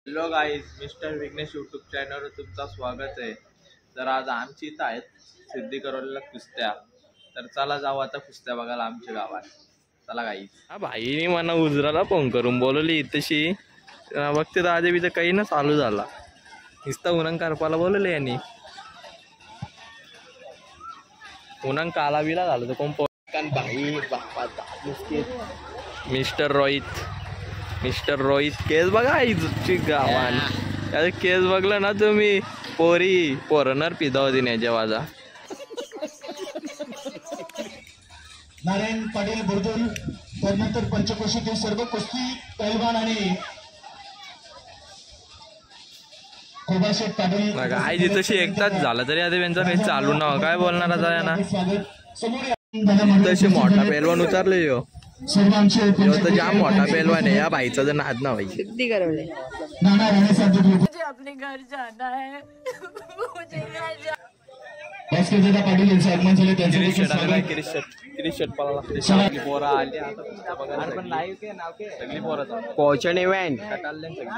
Hello guys, mister Vighnesh YouTube चॅनलवर तुमचं स्वागत आहे। तर आज आमची इथं आहेत सिद्धी करोलीला कुस्त्या। तर चला जाऊ आता कुस्त्या बघायला आमच्या गावात। चला गाईज। हा भाईनी मला उजराला फोन करून बोलवली इथशी बघते तर आधी बिचं काही ना चालू झाला। नुसतं उन्हान करपाला बोलवले यांनी। उन्हान काला बिला झालं तर कोण भाई मिस्टर रोहित केस बघा इथची गावान त्याचे केस बघलं ना तुम्ही पोरनर पिदा होती न्याच्या वाजा। नारायण पाटील बुरदुल त्यानंतर पंचक्रोशीतील सर्व कुस्ती पैलवान आणि कोबाशेठ पाटील आई तशी एकटाच झाला तरी आता त्यांचा काही चालू ना काय बोलणार आता यांना। तशी मोठा पैलवान उतरले यो तो जाम मोठा पैलवान है या भाईचा जर नाद ना भाई सिद्धी करवले मुझे अपने घर जाना है मुझे घर जाना। भास्कर दादा पाटील यांचे आगमन झाले त्यांचे क्रिशट पळाला सगळी पोरं आली आता बघा पण लाईव्ह के नाव के सगळी पोरं कोचन इव्हेंट कटालले सगळी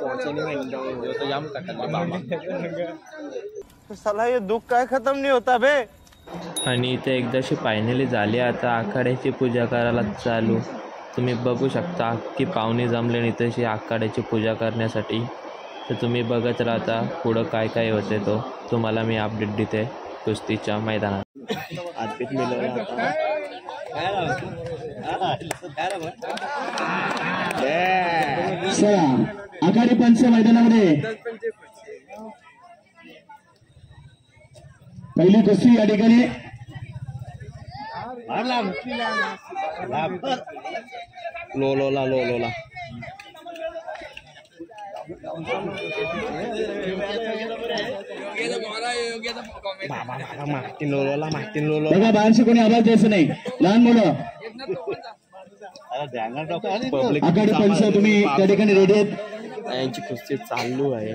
कोचन इव्हेंट तो जाम कटालले बाबा। साला ये दुख काय खत्म नहीं होता बे। आणि इथे एकदाशी फायनली झाली आता आखाड्याची पूजा करायला चालू। तुम्ही बघू शकता की पाहुणे जमले नाही तशी आखाड्याची पूजा करण्यासाठी। तर तुम्ही बघत राहता पुढं काय काय होते तो तुम्हाला मी अपडेट देते कुस्तीच्या मैदानात। आखाडी पंच मैदानामध्ये पहिली कुस्ती या ठिकाणी लोलोला मार्टिन लोलो बघा बाहेरशी कोणी आवाज द्यायचा नाही लहान मुलं आखाडी पंच तुम्ही त्या ठिकाणी रेडी आहेत। यांची कुस्ती चालू आहे।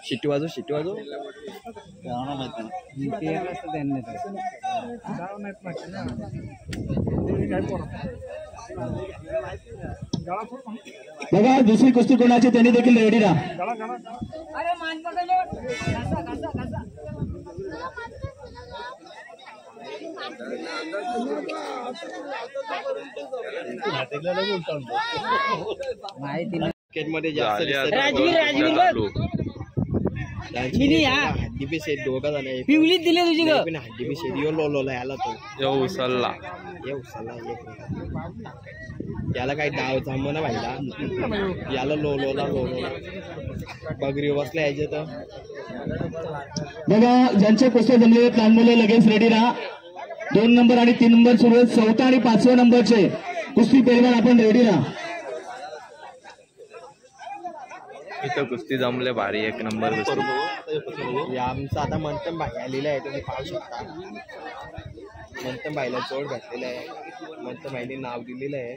शिट्टी वाजव बघा दुसरी कुस्ती कोणाची त्यांनी देखील रेडी राहा। मध्ये जास्त हड्डी पे सेट दोघा जण पिवली दिले तुझी ग पण हड्डी पे सेट यो लोलोला याला तो यो उसलला याला काही डाव थांबव ना भाईला याला लोलोला बगरी बसला यायचे तर बघा ज्यांच्या कुस्त्या जमले आहेत लहान मुलं लगेच रेडी राहा। 2 नंबर आणि 3 नंबर सुरू आहेत। 4था आणि 5व्या नंबरचे कुस्ती पैलवान आपण रेडी राहा। इथं कुस्ती जमले भारी एक नंबर कुस्ती। आमचा आता मंथन भाई आलेला आहे तुम्ही पाहू शकता। मंथन भाईला जोड घातलेला आहे मंथन भाईने नाव दिलेलं आहे।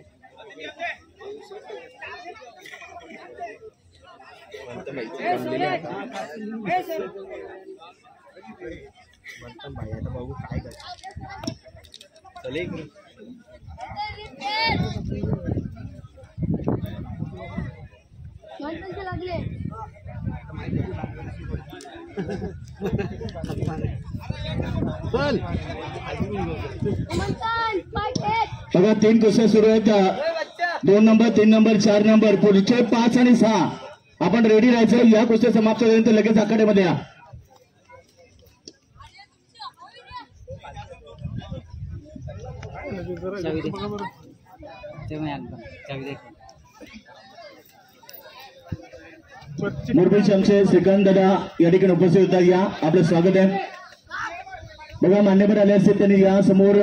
मंथन भाईचे जमलेले आता मंथन भाई आता बघू काय करतो चले बघा 3 कुस्त्या सुरू आहेत। 2 नंबर 3 नंबर 4 नंबर पुढचे 5 आणि 6 आपण रेडी राहायचं। या कुस्त्या समाप्त झाल्यानंतर लगेच आखाड्यामध्ये या। मुरबीचे आमचे श्रीकांत दादा या ठिकाणी उपस्थित होतात। या आपलं स्वागत आहे। बघा मान्यवर आले असते त्यांनी या समोर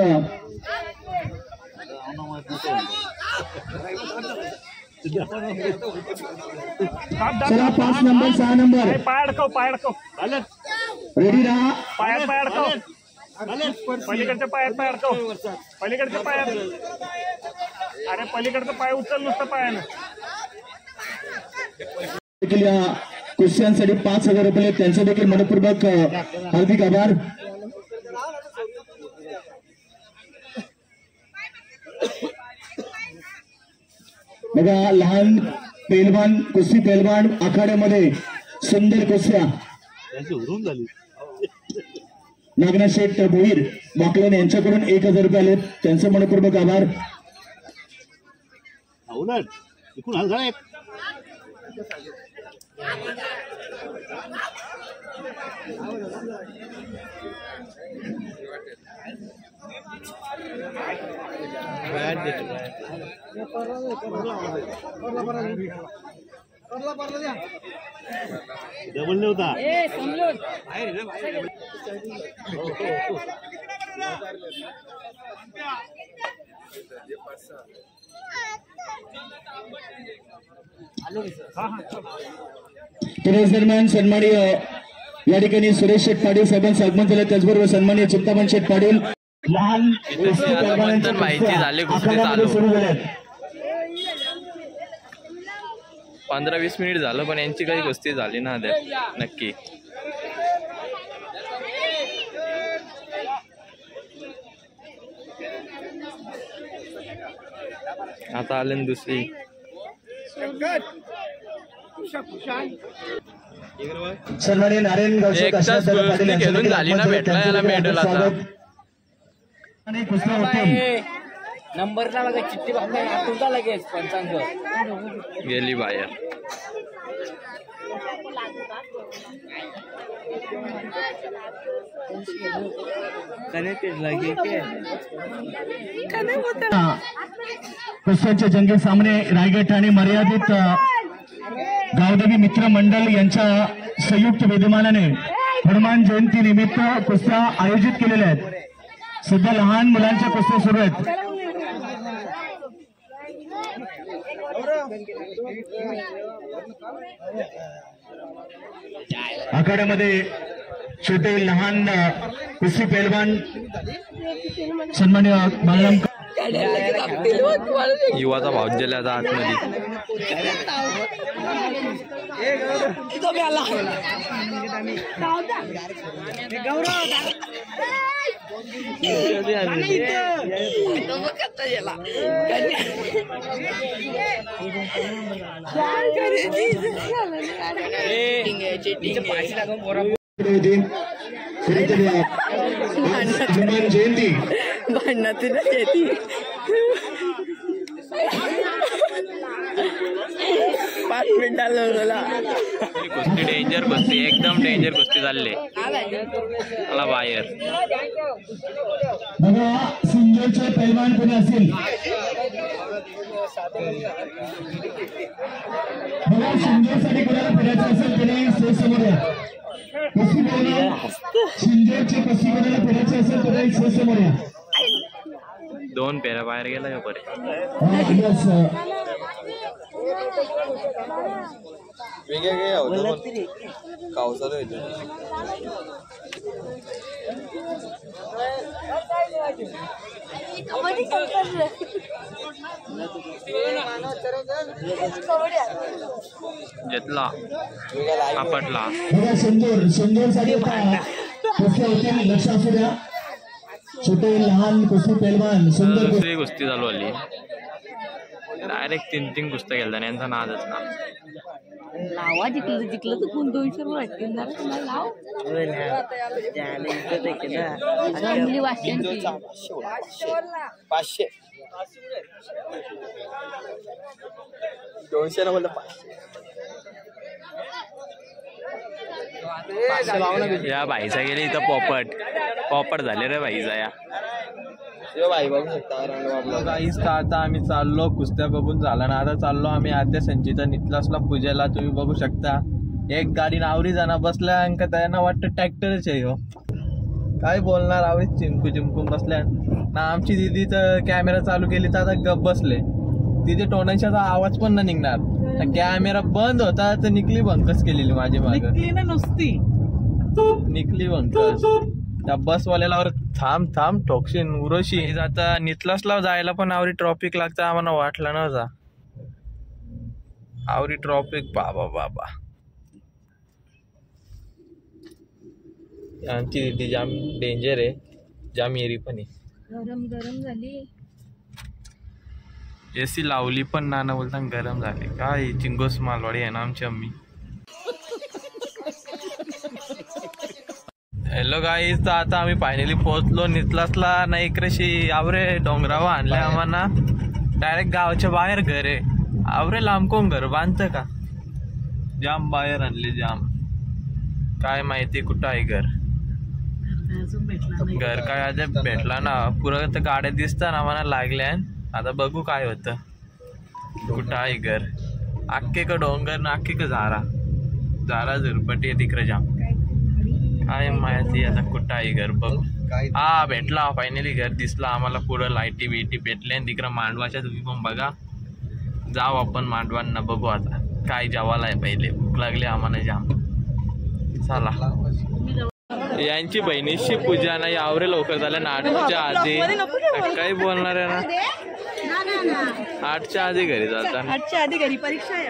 चला 5 नंबर 6 नंबर रेडी राहा। पलीकडच्या पायात पलीकडच्या पायात अरे पलीकडचा पाय उचल नुसतं पायानं। देखील या कुस्त्यांसाठी 5,000 रुपये त्यांचे देखील मनपूर्वक हार्दिक आभार। बघा लहान पेलवान कुस्ती पेलवान आखाड्यामध्ये सुंदर कुस्त्या नागनाथ शेठ भोईर वाकलन यांच्याकडून 1000 रुपये आले, त्यांचे मनपूर्वक आभार. डबल होता दरम्यान सन्माननीय या ठिकाणी सुरेश शेठ पाटील साहेबांचं आगमन झालं, त्याचबरोबर सन्माननीय चिंतामण शेठ पाटील लहान माहिती झाली कुस्ती चालू. सुरू झाल्या. 15-20 मिनिट झालं पण यांची काही कुस्ती झाली ना नक्की. आता आले दुसरी. सन्माननीय नारायण गावचे एकदाच कुस्ती खेळून झाली ना, भेटला याला मेडल आता. आणि कुस्त्या होतील. नंबरला बघा चिठ्ठी बांधला आठवता लगेच 55 गेली बाहेर. कुस्त्यांचे जंगी सामने रायगड आणि मर्यादित गावदेवी मित्र मंडळ यांच्या संयुक्त विद्यमानाने हनुमान जयंती निमित्त कुस्त्या आयोजित केलेल्या आहेत. सध्या लहान मुलांच्या कुस्त्या सुरू आहेत. आखाड्यामध्ये छोटे लहान कुस्ती पैलवान सन्मान्य बालराम युवाचा भाव गेला आता आतमध्ये. हनुमान जयंती भांडणातून येते. कुस्ती डेंजर कुस्ती, एकदम डेंजर कुस्ती चालले मला बाहेर. बघा सिंजरचे पैलवान कोणी असतील, बघा सिंजरसाठी कोणाला फिरायचं असेल त्याने स्टेज समोर या. कुस्ती पैलवान सिंजरचे कुस्ती कोणाला फिरायचं असेल त्याने स्टेज समोर या. 2 पेऱ्या बाहेर गेला का बरे. वेगळ्या काय होतं कावसाला घेतला आपटला. सिंदूर साठी कुस्त्या होतील, लक्ष असू द्या. छोटे लहान कुस्ती पैलवान सुंदर दुसरी कुस्ती चालू आली. डायरेक्ट 3 कुस्त्या गेल्या यांचा नादच ना. लावा जिंकलं तर कोणतं विचार वाटतील ना तुम्हाला लाव. जंगली वाशियांची 500 200 ना बोलतो 500. या भाईचा गेले इथं पॉपट झाले रे भाईचा. या भाई बघू शकता काहीच का आता आम्ही चाललो कुस्त्या बघून झाला ना. आता चाललो आम्ही आद्या संचिता नितलासला पूजेला. तुम्ही बघू शकता एक गाडी नावरी जाणा बसल्या अंक त्यांना वाटतं ट्रॅक्टरच आहे हो. काय बोलणार आवेच चिमकून बसल्या ना. आमची दिदी तर कॅमेरा चालू केली तर आता गप बसले. तिथे टोनाच्याचा आवाज पण न निघणार. कॅमेरा बंद होता तर निकली भंकस केलेली माझी माग नुसती निकली भंकस. त्या बसवाल्याला थांब ठोकशीन उरोशी. आता नितलासला जायला पण आवरी ट्रॉफिक लागतं. आम्हाला वाटलं नव्हता आवरी ट्रॉफिक. बाबा आमची दिदी जाम डेंजर आहे, जाम एरी पण आहे. गरम झाली. AC लावली पण नाना बोलताना गरम झाले. काय चिंगोस मालवाडी आहे ना आमची अम्मी. हॅलो गाईज, तर आता आम्ही फायनली पोहोचलो नितलासला. नाही इकडेशी आवरे डोंगरावर आणले आम्हाला. डायरेक्ट गावाच्या बाहेर घर आहे. आवरे लांबकोण घर बांधतं का? जाम बाहेर आणले जाम. काय माहिती कुठं आहे घर. घर काय आज भेटला ना. पुरं तर गाड्या दिसतात आम्हाला लागल्या. आता बघू काय होतं. कुठं आहे घर. अख्खे का डोंगर ना अख्खे का झारा झुरपटी आहे तिकडे जाम. काय माहिती आता कुठं आहे घर. बघू. हा भेटला फायनली घर दिसला आम्हाला. पुढं लाईटी बिटी भेटल्या. तिकडं मांडवाच्या तुम्ही पण बघा. जाऊ आपण मांडवांना. बघू आता काय जेवायला आहे. पहिले भूक लागली आम्हाला जाम. चला. यांची बहिणीची पूजा नाही आवरे लवकर झाल्या ना. 8च्या आधी काही बोलणार आहे ना. 8च्या आधी घरी जातात. 8च्या आधी घरी परीक्षा आहे.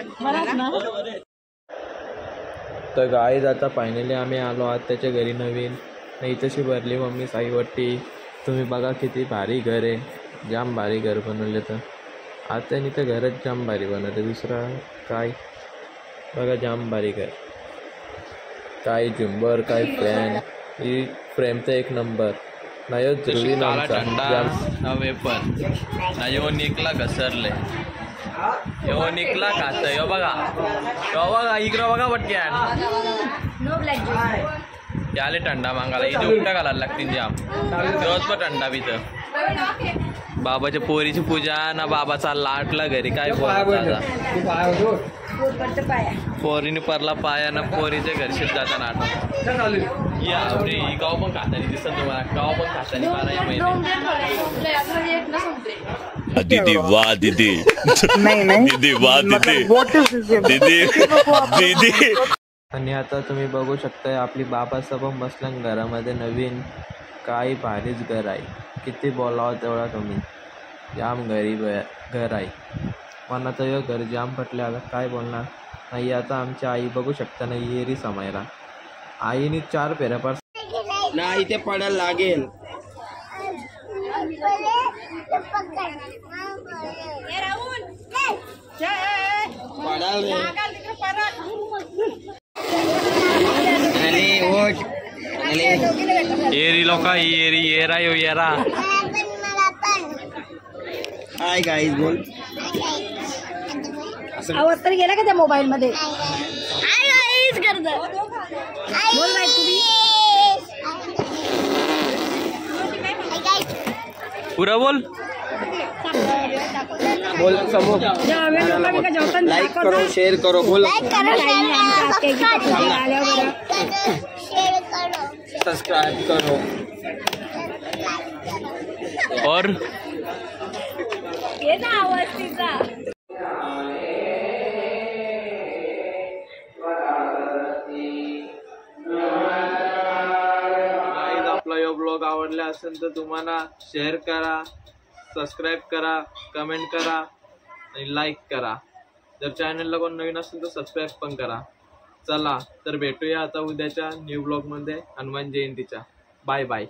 तर गाईज आता फायनली आम्ही आलो आहात त्याच्या घरी. नवीन नाही तशी भरली मम्मी साईवट्टी. तुम्ही बघा किती भारी घर आहे. जाम भारी घर बनवले. तर आता त्यांनी तर घरच जाम भारी बनवलं. दुसरा काय बघा जाम भारी घर. काय झुंबर काय फॅन. ही फ्रेम तर एक नंबर. नाही ध्रुवी नामचा वेपर नाही. यो निकला घसरले. यो निकला खात. यो बघा इकडं बघा पटक्यान. याले थंडा मागायला. इथे उलटा घालायला लागतील जाम. रोज पण थंडा पितं. बाबाच्या पोरीची पूजा ना. बाबा चालला 8ला घरी. काय बोलायचं. पोरीने परला पाया ना. पोरीच्या घरशीच जाताना 8 या अरे गाव पण खातानी दिसत तुम्हाला. गाव पण खातानी 12 महिने. दीदी वाह दीदी. दीदी वाह दीदी. दीदी. आणि आता तुम्ही बघू शकताय आपली बाबासोबत बसल्या घरामध्ये. नवीन काही भारीच घर आहे. किती बोलावं तेवढा कमी. जाम घर आहे. मला तर हे घर जाम पटले. आता काय बोलणार नाही. आता आमची आई बघू शकता ना. येरी समायला आईने 4 फेऱ्या पार नाही ते पडायला लागेल. येरी लोका येरा यो येरा. हाय गाईज बोल. आवाज तर गेला का त्या मोबाईल मध्ये. बोल बाई तुम्ही. पुरा बोल. बोल समोर. लाईक करो शेअर करो. बोल सब्सक्राइब करो. और ये ना आवाज तिचा. आपला यो ब्लॉग आवडला असेल तर तुम्हाला शेअर करा, सबस्क्राईब करा, कमेंट करा आणि लाईक करा. जर चॅनलला कोण नवीन असेल तर सबस्क्राईब पण करा. चला तर भेटूया आता उद्याच्या न्यू ब्लॉगमध्ये हनुमान जयंतीच्या. Bye bye.